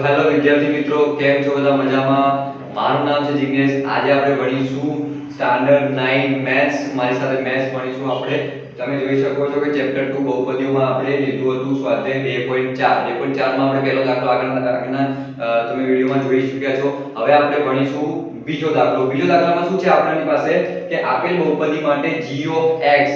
Hello વિદ્યાર્થી મિત્રો, કેમ છો બધા? મજામાં? મારું નામ છે જિગ્નેશ. આજે આપણે ભણીશું સ્ટાન્ડર્ડ 9 મેથ્સ. મારી સાથે મેથ્સ ભણીશું આપણે. તમે જોઈ શકો છો કે ચેપ્ટર 2 બહુપદીઓમાં આપણે લીધું હતું સ્વાધ્યાય 2.4. 2.4 માં આપણે પહેલો દાખલો આગળના તમે વિડિયોમાં જોઈ ચૂક્યા છો. હવે આપણે ભણીશું બીજો દાખલો. બીજો દાખલામાં શું છે આપણી પાસે કે આપેલ બહુપદી માટે g of x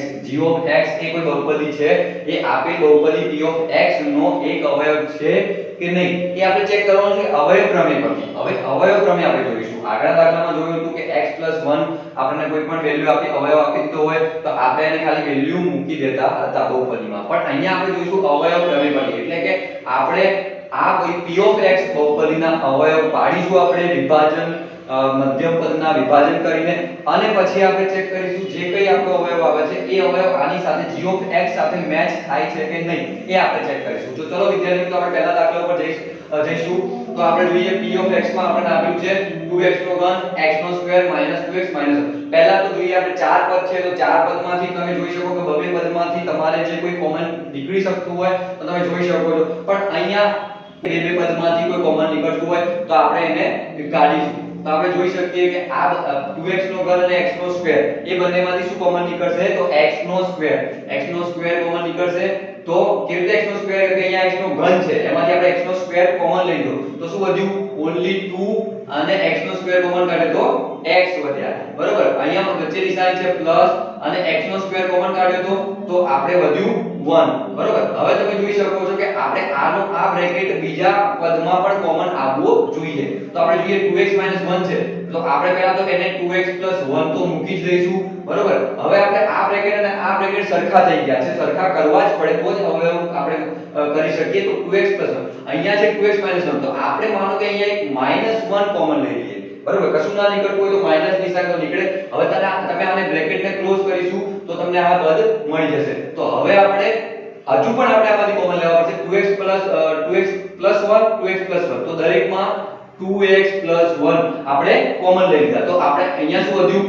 એ કોઈ બહુપદી છે. એ આપેલ બહુપદી p of x નો એક અવયવ છે કે નહીં એ આપણે ચેક કરવાનું છે અવયવ પ્રમેય પરથી. હવે અવયવ પ્રમેય આપણે જોઈશું. આગળના દાખલામાં જોયું હતું કે x 1 આપણને કોઈ પણ વેલ્યુ આપી અવયવ આપી દીધો હોય તો આપણે એને ખાલી વેલ્યુ મૂકી દેતા હતા બહુપદીમાં. પણ અહીંયા આપણે જોઈશું અવયવ પ્રમેય પરથી, એટલે કે આપણે આ કોઈ p of x બહુપદીના અવયવ પાડીશું આપણે વિભાજન મધ્યમ પદના વિભાજન કરીને, અને પછી આપણે ચેક કરીશું જે કઈ આપણો અવયવ આવે છે એ અવયવ આની સાથે g of x સાથે મેચ થાય છે કે નહીં એ આપણે ચેક કરીશું. તો ચલો વિદ્યાર્થી મિત્રો આપણે પહેલા દાખલા ઉપર જઈશું. તો આપણે જોઈએ p of x માં આપણને આપ્યું છે 2x નો ઘન x નો સ્ક્વેર 2x 1. પહેલા તો જોઈએ આપણે ચાર પદ છે તો ચાર પદમાંથી તમે જોઈ શકો કે બબે પદમાંથી તમારે જે કોઈ કોમન નીકળી શકતું હોય તો તમે જોઈ શકો છો. પણ અહીંયા બે પદમાંથી કોઈ કોમન નીકળતું હોય તો આપણે એને કાઢીશું. તો આપણે જોઈ શકીએ કે આ 2x નો ઘન અને x નો સ્ક્વેર એ બંનેમાંથી શું કોમન નીકળશે તો x નો સ્ક્વેર કોમન નીકળશે. તો કેવી રીતે x નો સ્ક્વેર કે અહીંયા x નો ઘન છે એમાંથી આપણે x નો સ્ક્વેર કોમન લઈ લો તો શું વધ્યું ઓન્લી 2 અને x નો સ્ક્વેર કોમન કાઢે તો x વધ્યા. બરોબર, અહીંયા વચ્ચે નિશાની છે પ્લસ અને x નો સ્ક્વેર કોમન કાઢ્યો તો આપણે વધ્યું 1. બરોબર, હવે તમે જોઈ શકો છો કે આપણે આનો આ બ્રેકેટ બીજા પદમાં પણ કોમન આવવો જોઈએ. તો આપણે જોઈએ 2x 1 છે તો આપણે પહેલા તો એને 2x 1 તો મૂકી જ દઈશું. બરોબર, હવે આપણે આ બ્રેકેટ અને આ બ્રેકેટ સરખા થઈ ગયા છે, સરખા કરવા જ પડે તો જ અવયવ આપણે કરી શકીએ. તો 2x 1 અહીંયા છે 2x 1 તો આપણે માનો કે અહીંયા એક -1 કોમન લઈ લઈએ. બરોબર, કશું ના નીકળતું હોય તો માઈનસ નિશાન તો નીકળે. હવે તમે આને બ્રેકેટને ક્લોઝ કરીશું તો તમને આ પદ મળી જશે. તો હવે આપણે હજુ પણ આપણે આમાંથી કોમન લેવા પડશે 2x 1 તો દરેકમાં 2x 1 આપણે કોમન લઈ લીધા. તો આપણે અહીંયા શું વધ્યું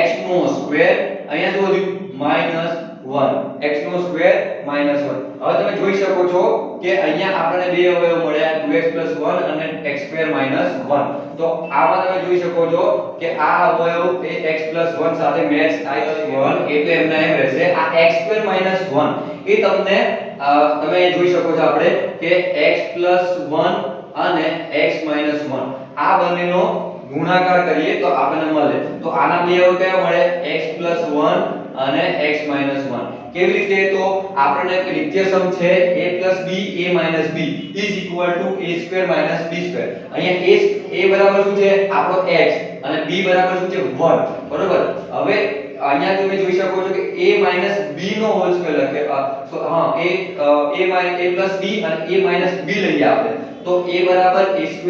x નો સ્ક્વેર, અહીંયા શું વધ્યું -1 x નો સ્ક્વેર -1. હવે તમે જોઈ શકો છો કે અહીંયા આપણને બે અવયવ મળ્યા 2x 1 અને x સ્ક્વેર -1. તો આમાં તમે જોઈ શકો છો કે આ અવયવ એ x 1 સાથે મેચ થાય છે 1 એ તો એમના એમ રહેશે. આ x સ્ક્વેર -1 એ તમને તમે જોઈ શકો છો આપણે કે x 1 અને x 1 આ બંનેનો ગુણાકાર કરીએ તો આપણને મળે. તો આના બે અવયવ કયા મળે x 1 અને x 1. કેવી રીતે? તો આપણને એક નિત્યસમ છે a b a b = a² b². અહીંયા a બરાબર શું છે આપણો x અને b બરાબર શું છે 1. બરોબર, હવે અહીંયા તમે જોઈ શકો છો કે a b નો હોલ સ્ક્વેર લખે તો હા a b અને a b લઈએ આપણે તો a બરાબર a²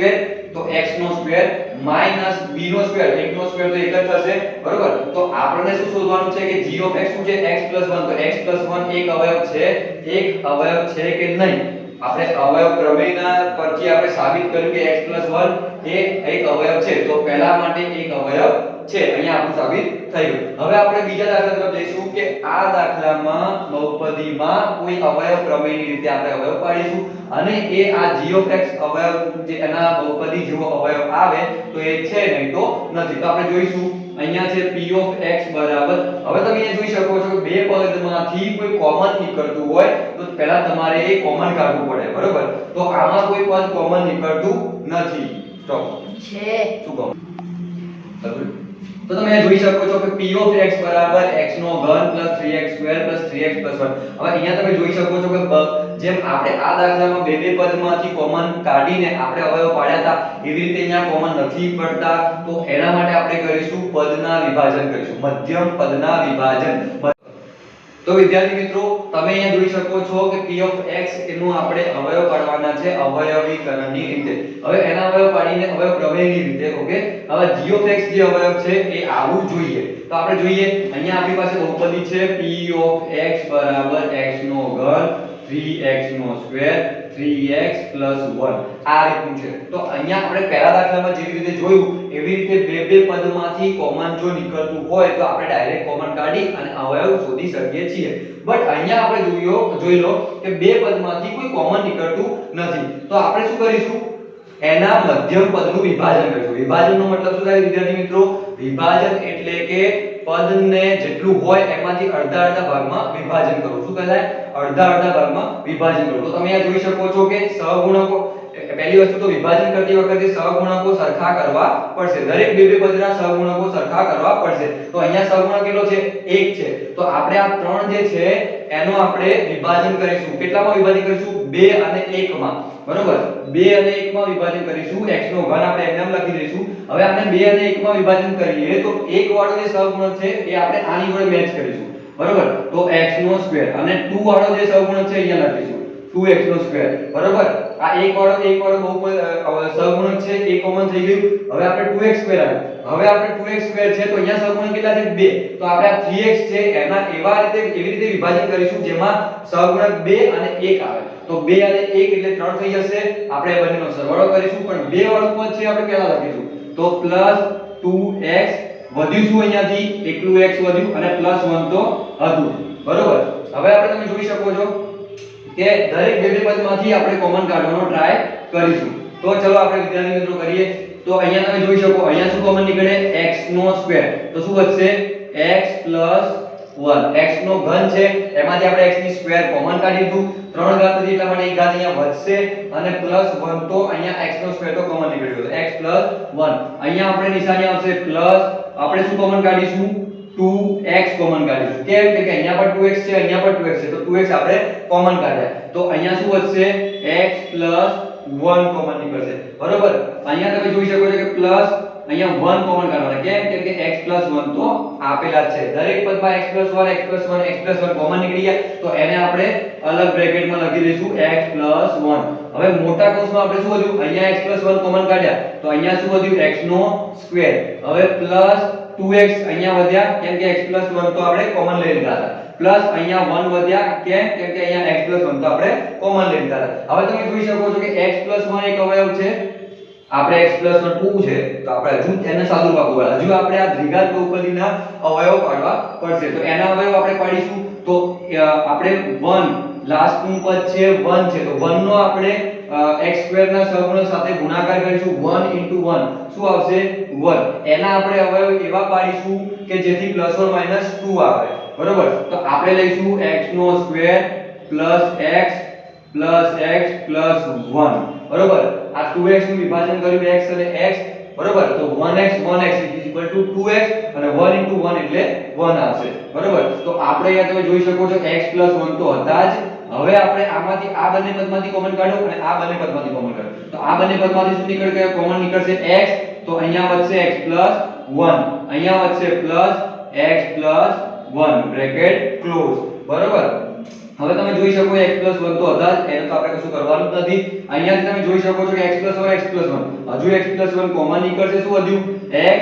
તો x નો સ્ક્વેર માઈનસ b નો સ્ક્વેર, 1 નો સ્ક્વેર તો 1 જ થશે. બરોબર, તો આપણને શું શોધવાનું છે કે g of x શું છે x 1. તો x 1 એક અવયવ છે કે નહીં? આપણે અવયવ પ્રમેયના પરથી આપણે સાબિત કર્યું કે x 1 એ એક અવયવ છે. તો પહેલા માટે એક અવયવ છે, અહીંયા આપણું સાબિત થઈ ગયું. હવે આપણે બીજા દાખલા તરફ જઈશું કે આ દાખલામાં બહુપદીમાં કોઈ અવયવ પ્રમેયની રીતે આપણે અવયવ પાડીશું અને એ આ g of x અવયવ જે એના બહુપદી જેવો અવયવ આવે તો એ છે નહીં તો નથી. તો આપણે જોઈશું અહીંયા છે p of x બરાબર. હવે તમે અહીંયા જોઈ શકો છો કે બે પદમાંથી કોઈ કોમન નીકળતું હોય તો પહેલા તમારે એ કોમન કાઢવું પડે. બરોબર, તો આમાં કોઈ પદ કોમન નીકળતું નથી. સ્ટોપ છે શું કહું? તો તમે જોઈ શકો છો કે p of x બરાબર x નો ઘન 3x² 3x 1. હવે અહીંયા તમે જોઈ શકો છો કે જેમ આપણે આ દાખલામાં બે પદમાંથી કોમન કાઢીને આપણે અવયવ પાડ્યા હતા એવી રીતે અહીંયા કોમન નથી પડતા. તો એના માટે આપણે કરીશું પદના વિભાજન કરીશું, મધ્યમ પદના વિભાજન. તો વિદ્યાર્થી મિત્રો તમે અહીંયા જોઈ શકો છો કે p of x એનું આપણે અવયવ પાડવાના છે અવયવીકરણની રીતે. હવે એના અવયવ પાડીને અવયવ પ્રમેયની રીતે. ઓકે, હવે g of x જે અવયવ છે એ આવવું જોઈએ. તો આપણે જોઈએ અહીંયા આપણી પાસે બહુપદી છે p of x બરાબર x નો ઘન 3x નો સ્ક્વેર 3x 1 આ રીતનું છે. તો અહીંયા આપણે પહેલા દાખલામાં જેવી રીતે જોયું એવી રીતે બે પદમાંથી કોમન જો નીકળતું હોય તો આપણે ડાયરેક્ટ કોમન કાઢી અને અવયવ શોધી શકીએ છીએ. બટ અહીંયા આપણે જોઈ લો કે બે પદમાંથી કોઈ કોમન નીકળતું નથી. તો આપણે શું કરીશું? એના મધ્યમ પદનું વિભાજન કરીશું. વિભાજનનો મતલબ શું થાય વિદ્યાર્થી મિત્રો? વિભાજન એટલે કે પદને જેટલું હોય એમાંથી અડધા ભાગમાં વિભાજન કરવું. શું કહેવાય? અડધા ભાગમાં વિભાજન કરવું. તો તમે અહીંયા જોઈ શકો છો કે સહગુણકો, પહેલી વસ્તુ તો વિભાજન કરતી વખતે સહગુણકો સરખા કરવા પડશે. દરેક બે પદના સહગુણકો સરખા કરવા પડશે. તો અહીંયા સહગુણક કેટલો છે? 1 છે. તો આપણે આ 3 જે છે એનો આપણે વિભાજન કરીશું. કેટલામાં વિભાજન કરીશું? 2 અને 1 માં. બરોબર? 2 અને 1 માં વિભાજન કરીશું. x નો ઘન આપણે એમ લખી દઈશું. હવે આપણે 2 અને 1 માં વિભાજન કરીએ તો 1 વાળો જે સહગુણક છે એ આપણે આની જોડે મેચ કરીશું. બરોબર? તો x નો સ્ક્વેર અને 2 વાળો જે સહગુણક છે અહીંયા લખીશું 2x નો સ્ક્વેર. બરોબર? આ 1 વાળો બહુપદ સહગુણક છે એ કોમન થઈ ગયું. હવે આપણે 2x સ્ક્વેર આવ્યો. હવે આપણે 2x સ્ક્વેર છે તો અહીંયા સહગુણક કેટલા છે? 2. તો આપણે આ 3x છે એના એવી રીતે વિભાજન કરીશું જેમાં સહગુણક 2 અને 1 આવે. તો 2 અને 1 એટલે 3 થઈ જશે. આપણે બંનેનો સરવાળો કરીશું પણ 2 વાળું પદ છે આપણે પહેલા લખીશું. તો +2x વધ્યું શું અહીંયાથી? એકલું x વધ્યું અને +1 તો હતું. બરોબર? હવે આપણે તમે જોઈ શકો છો કે દરેક બે પદમાંથી આપણે કોમન કાઢવાનો ટ્રાય કરીશું. તો ચલો આપણે વિદ્યાર્થી મિત્રો કરીએ. તો અહીંયા તમે જોઈ શકો અહીંયા શું કોમન નીકળે? x નો સ્ક્વેર. તો શું વધશે? x 1. x નો ઘન છે એમાંથી આપણે x ની સ્ક્વેર કોમન કાઢી દીધું. 3 ઘાત હતી એટલા માટે 1 ઘાત અહીંયા વધશે અને +1 તો અહીંયા x નો સ્ક્વેર તો કોમન નીકળ્યો. તો x 1. અહીંયા આપણે નિશાની આવશે પ્લસ. આપણે શું કોમન કાઢીશું? 2x કોમન કાઢીશું. કેમ કે અહીંયા પણ 2x છે અહીંયા પણ 2x છે તો 2x આપણે કોમન કાઢ્યા. તો અહીંયા શું વધશે? x 1 કોમન નીકળશે. બરોબર? અહીંયા તમે જોઈ શકો છો કે પ્લસ અહીંયા 1 કોમન કાઢવાના. કેમ કે x 1 તો આપેલા છે. દરેક પદમાં x 1 x 1 x 1 કોમન નીકળી ગયા તો એને આપણે અલગ બ્રેકેટમાં લખી દઈશું x 1. હવે મોટા કૌંસમાં આપણે શું વધ્યું? અહીંયા x 1 કોમન કાઢ્યા તો અહીંયા શું વધ્યું? x નો સ્ક્વેર. હવે પ્લસ 2x અહીંયા વધ્યા કેમ કે x 1 તો આપણે કોમન લઈ લીધા હતા. પ્લસ અહીંયા 1 વધ્યા કેમ કે અહીંયા x 1 તો આપણે કોમન લઈ લીધા હતા. હવે તમે જોઈ શકો છો કે x 1 એક અવયવ છે. આપણે x 2 છે તો આપણે હજુ એને સાદું પાડવું. હજુ આપણે આ દ્વિઘાત બહુપદીના અવયવ પાડવા પડશે. તો એના અવયવ આપણે પાડીશું તો આપણે 1 લાસ્ટ નું પદ છે 1 છે તો 1 નો આપણે x2 ના સહગુણક સાથે ગુણાકાર કરીશું. 1 * 1 શું આવશે? 1. એના આપણે અવયવ એવા પાડીશું કે જેથી +or -2 આવે. બરોબર? તો આપણે લઈશું x નો સ્ક્વેર + x + x + 1. બરોબર? આ 2x નું વિભાજન કર્યું x અને x. બરોબર? તો 1x 2x અને 1 * 1 એટલે 1 આવશે. બરોબર? તો આપણે અહીંયા તમે જોઈ શકો છો x + 1 તો હતા જ. હવે આપણે આમાંથી આ બંને પદમાંથી કોમન કાઢો અને આ બંને પદમાંથી કોમન કાઢો. તો આ બંને પદમાંથી શું નીકળશે? કોમન નીકળશે x. તો અહીંયા વધશે x + 1. અહીંયા વધશે + x + 1 બ્રેકેટ ક્લોઝ. બરોબર? હવે તમે જોઈ શકો x + 1 તો હતા જ એને તો આપણે કશું કરવાનું નથી. અહીંયાથી તમે જોઈ શકો છો કે x + 1 x + 1 હજુ x + 1 કોમન નીકળશે. શું વધ્યું? x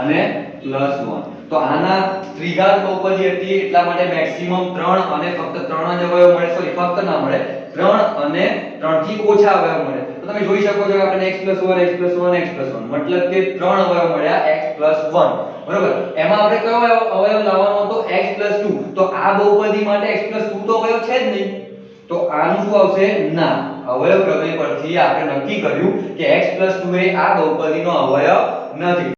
અને +1. તો આના ત્રિઘાત બહુપદી હતી એટલા માટે મેક્સિમમ 3 અને ફક્ત 3 જ અવયવ મળે. સોરી ફક્ત ના મળે 3 અને 3 થી ઓછા અવયવ મળે. તો તમે જોઈ શકો છો કે આપણને x + 1 x + 1 x + 1 મતલબ કે 3 અવયવ મળ્યા x + 1. બરોબર? એમાં આપણે કયો અવયવ લાવવાનો હતો? x + 2. તો આ બહુપદી માટે x + 2 તો અવયવ છે જ નહીં. તો આનું શું આવશે? ના. અવયવ પ્રમેય પરથી આપણે નક્કી કર્યું કે x + 2 એ આ બહુપદીનો અવયવ નથી.